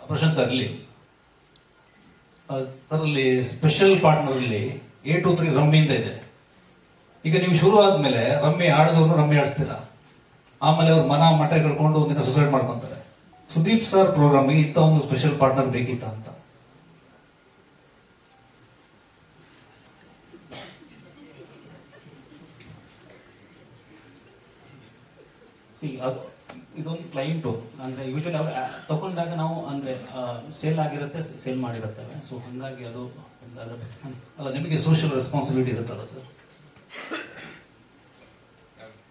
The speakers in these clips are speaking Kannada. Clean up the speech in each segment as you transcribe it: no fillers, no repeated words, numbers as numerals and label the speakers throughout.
Speaker 1: ಪ್ರಶಾಂತ್ ಸರ್ ಇಲ್ಲಿ ಅದರಲ್ಲಿ ಸ್ಪೆಷಲ್ ಪಾರ್ಟ್ನರಲ್ಲಿ 823 ರಮ್ಮಿ ಅಂತ ಇದೆ. ಈಗ ನೀವು ಶುರು ಆದ್ಮೇಲೆ ರಮ್ಮಿ ಆಡದವ್ರು ರಮ್ಮಿ ಆಡಿಸ್ತೀರಾ, ಆಮೇಲೆ ಅವ್ರು ಮಠ ಕಳ್ಕೊಂಡು ಒಂದಿನ ಸುಸೈಡ್ ಮಾಡ್ಕೊಂತಾರೆ. ಸುದೀಪ್ ಸರ್ ಪ್ರೋಗ್ರಾಮ್ಗೆ ಇಂಥ ಒಂದು ಸ್ಪೆಷಲ್ ಪಾರ್ಟ್ನರ್ ಬೇಕಿತ್ತ ಅಂತ.
Speaker 2: ಅದು ಇದೊಂದು ಕ್ಲೈಂಟು ಅಂದರೆ ಯೂಶಲಿ ಅವ್ರು ತಗೊಂಡಾಗ ನಾವು ಅಂದರೆ ಸೇಲ್ ಆಗಿರುತ್ತೆ, ಸೇಲ್ ಮಾಡಿರುತ್ತೇವೆ. ಸೊ ಹಾಗಾಗಿ ಅದು
Speaker 1: ಅಲ್ಲ, ನಿಮಗೆ ಸೋಷಿಯಲ್ ರೆಸ್ಪಾನ್ಸಿಬಿಲಿಟಿ ಇರುತ್ತಲ್ಲ sir.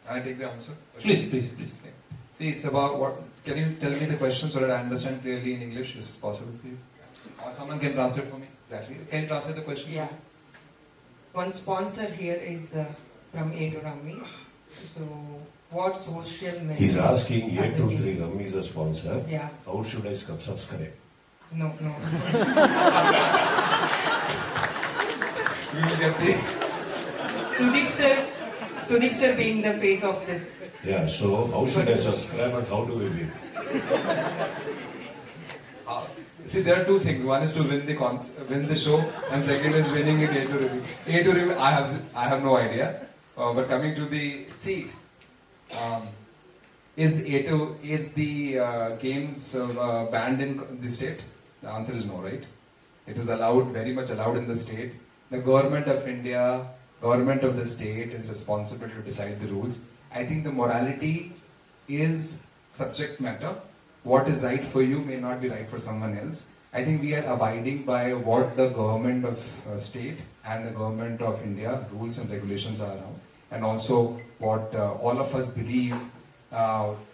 Speaker 3: Can I take the answer?
Speaker 1: Please.
Speaker 3: See, it's about what. Can you tell me the question so that I understand clearly in English? Is this possible for you? Or someone can translate for me? Exactly. Can you translate the question?
Speaker 4: Yeah. One sponsor here is from A to Rummy. So, what social message?
Speaker 5: He's asking A23 Rummy is a sponsor.
Speaker 4: Yeah.
Speaker 5: How should I subscribe?
Speaker 4: No.
Speaker 3: We will get the.
Speaker 4: Sudeep sir being the face of this.
Speaker 5: Yeah, so how should I subscribe and how do we win?
Speaker 3: See, there are two things. One is to win the show, and second is winning it A to review. A to review, I have no idea. But coming to the is the games banned in the state? The answer is no, right? It is allowed, very much allowed in the state. The government of India, government of the state is responsible to decide the rules. I think the morality is subject matter. What is right for you may not be right for someone else. I think we are abiding by what the government of state and the government of India rules and regulations are now, and also what all of us believe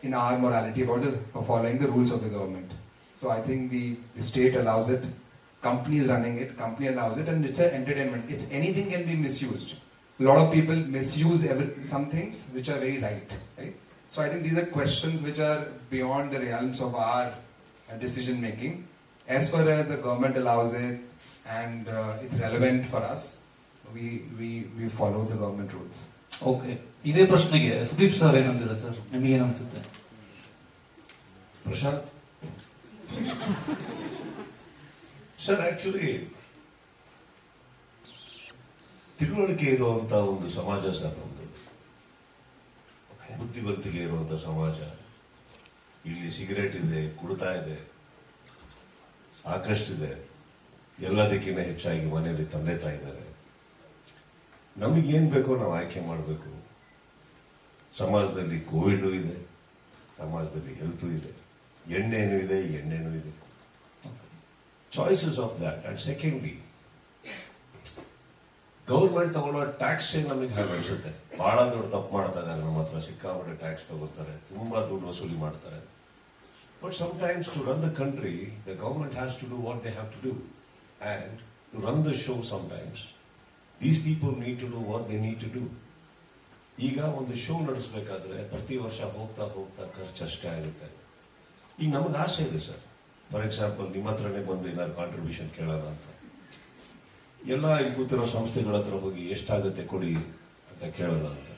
Speaker 3: in our morality about following the rules of the government. So I think the state allows it, company is running it, company allows it, and it's an entertainment. It's anything can be misused. A lot of people misuse some things which are very right? So I think these are questions which are beyond the realms of our decision making. As far as the government allows it and it's relevant for us, we follow the government rules.
Speaker 1: Okay, ಇದೇ ಪ್ರಶ್ನೆಗೆ ಸುದೀಪ್ ಸರ್ ಏನಂತೀರ ಸರ್? ನಿಮಗೆ ಏನನ್ಸುತ್ತೆ?
Speaker 5: Prashant? Sir, actually, ತಿಳುವಳಿಕೆ ಇರುವಂತ ಒಂದು ಸಮಾಜ ಸರ್ ನಮ್ದು. ಬುದ್ಧಿವಂತಿಕೆ ಇರುವಂತ ಸಮಾಜ. ಇಲ್ಲಿ ಸಿಗರೇಟ್ ಇದೆ, ಕುಡಿತಾ ಇದೆ, ಸಾಕಷ್ಟಿದೆ. ಎಲ್ಲದಕ್ಕಿಂತ ಹೆಚ್ಚಾಗಿ ಮನೆಯಲ್ಲಿ ತಂದೆ ತಾಯಿ ಇದ್ದಾರೆ. ನಮಗೇನ್ ಬೇಕೋ ನಾವು ಆಯ್ಕೆ ಮಾಡಬೇಕು. ಸಮಾಜದಲ್ಲಿ ಕೋವಿಡ್ ಇದೆ, ಸಮಾಜದಲ್ಲಿ ಹೆಲ್ತ್ ಇದೆ, ಎಣ್ಣೆನೂ ಇದೆ. Choices of that. And secondly, government ತಗೊಳ್ಳೋ ಟ್ಯಾಕ್ಸ್ ನಮಗೆ ಹಾಗೆ ಅನ್ಸುತ್ತೆ. ಬಹಳ ದೊಡ್ಡ ತಪ್ಪು ಮಾಡ್ತಾ ಇದ್ದಾರೆ. ನಮ್ಮ ಹತ್ರ ಸಿಕ್ಕಾಪಟ್ಟೆ ಟ್ಯಾಕ್ಸ್ ತಗೋತಾರೆ, ತುಂಬಾ ದುಡ್ಡು ವಸೂಲಿ ಮಾಡ್ತಾರೆ. But sometimes to run the country, the government has to do what they have to do. And to run the show sometimes these people need to do what they need to do. ಈಗ ಒಂದು ಶೋ ನಡೆಸಬೇಕಾದ್ರೆ ಪ್ರತಿ ವರ್ಷ ಹೋಗ್ತಾ ಖರ್ಚು ಅಷ್ಟೇ ಆಗುತ್ತೆ. ಈಗ ನಮಗೆ ಆಸೆ ಇದೆ ಸರ್. ಫಾರ್ ಎಕ್ಸಾಂಪಲ್, ನಿಮ್ಮ ಹತ್ರನೇ ಬಂದು ಏನಾದ್ರು ಕಾಂಟ್ರಿಬ್ಯೂಷನ್ ಕೇಳೋಣ ಅಂತ ಎಲ್ಲ ಇಲ್ಲಿ ಕೂತಿರೋ ಸಂಸ್ಥೆಗಳ ಹತ್ರ ಹೋಗಿ ಎಷ್ಟಾಗುತ್ತೆ ಕೊಡಿ ಅಂತ ಕೇಳೋಣ ಅಂತ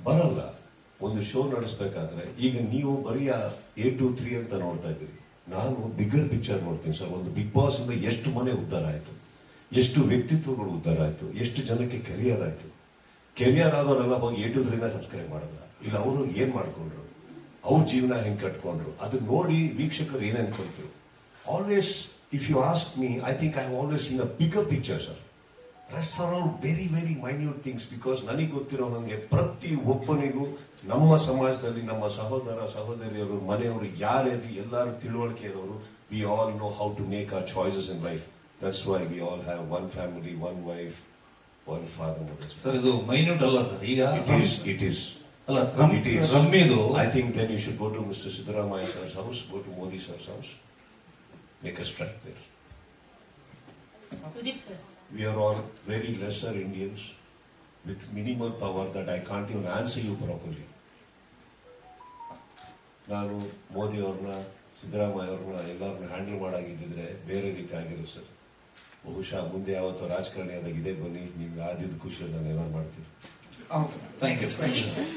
Speaker 5: ಬರಲ್ಲ. ಒಂದು ಶೋ ನಡೆಸಬೇಕಾದ್ರೆ ಈಗ ನೀವು ಬರೀ A23 ಅಂತ ನೋಡ್ತಾ ಇದ್ದೀರಿ. ನಾನು ಬಿಗ್ಗರ್ ಪಿಕ್ಚರ್ ನೋಡ್ತೀನಿ ಸರ್. ಒಂದು ಬಿಗ್ ಬಾಸ್ ಇಂದ ಎಷ್ಟು ಮನೆ ಉದ್ಧಾರ ಆಯ್ತು, ಎಷ್ಟು ವ್ಯಕ್ತಿತ್ವಗಳು ಉದ್ಧಾರ ಆಯ್ತು, ಎಷ್ಟು ಜನಕ್ಕೆ ಕೆರಿಯರ್ ಆಯ್ತು. ಕೆರಿಯರ್ ಆದವರೆಲ್ಲ ಹೋಗಿ A23 ಸಬ್ಸ್ಕ್ರೈಬ್ ಮಾಡೋದ ಇಲ್ಲ, ಅವರು ಏನ್ ಮಾಡ್ಕೊಂಡ್ರು, ಅವ್ರ ಜೀವನ ಹೆಂಗ್ ಕಟ್ಕೊಂಡ್ರು, ಅದು ನೋಡಿ ವೀಕ್ಷಕರು ಏನೇನು ಕಲ್ತರು. Always if you ask me, I think I have always seen a bigger picture, sir. Rest are all very, very minute things because ನನಗೆ ಗೊತ್ತಿರೋ ಹಾಗೆ ಪ್ರತಿ ಒಬ್ಬನಿಗೂ ನಮ್ಮ ಸಮಾಜದಲ್ಲಿ ನಮ್ಮ ಸಹೋದರ ಸಹೋದರಿಯರು ಮನೆಯವರು ಯಾರ್ಯಾರು ಎಲ್ಲರೂ ತಿಳುವಳಿಕೆ ಇರೋರು, we all know how to make our choices in life. That's why we all have one family, one wife, one father, mother.
Speaker 1: Sir, ಇದು ಮೈನ್ಯೂಟ್ ಅಲ್ಲ ಸರ್. ಈಗ
Speaker 5: it is
Speaker 1: ಅಲ್ಲ, ರಮ್ಮಿದು
Speaker 5: I think then you should go to Mr. Siddaramaiah sir's house, go to Modi sir's house, make a strike there.
Speaker 6: Sudeep sir.
Speaker 5: We are all very lesser Indians with minimal power that I can't even answer you properly. ನಾನು ಮೋದಿ ಅವ್ರನ್ನ, ಸಿದ್ದರಾಮಯ್ಯ ಅವ್ರನ್ನ ಎಲ್ಲರನ್ನ ಹ್ಯಾಂಡಲ್ ಮಾಡಾಗಿದ್ದಿದ್ರೆ ಬೇರೆ ರೀತಿ ಆಗಿರುತ್ತೆ ಸರ್. ಬಹುಶಃ ಮುಂದೆ ಯಾವತ್ತೋ ರಾಜಕಾರಣಿ ಆದಾಗ ಇದೇ ಬನ್ನಿ, ನಿಮ್ಗೆ ಆದಿದ್ದ ಖುಷಿಯಲ್ಲಿ ನಾನು ಏನಾರು ಮಾಡ್ತೀನಿ.
Speaker 1: Thank you.
Speaker 6: Sudeep sir.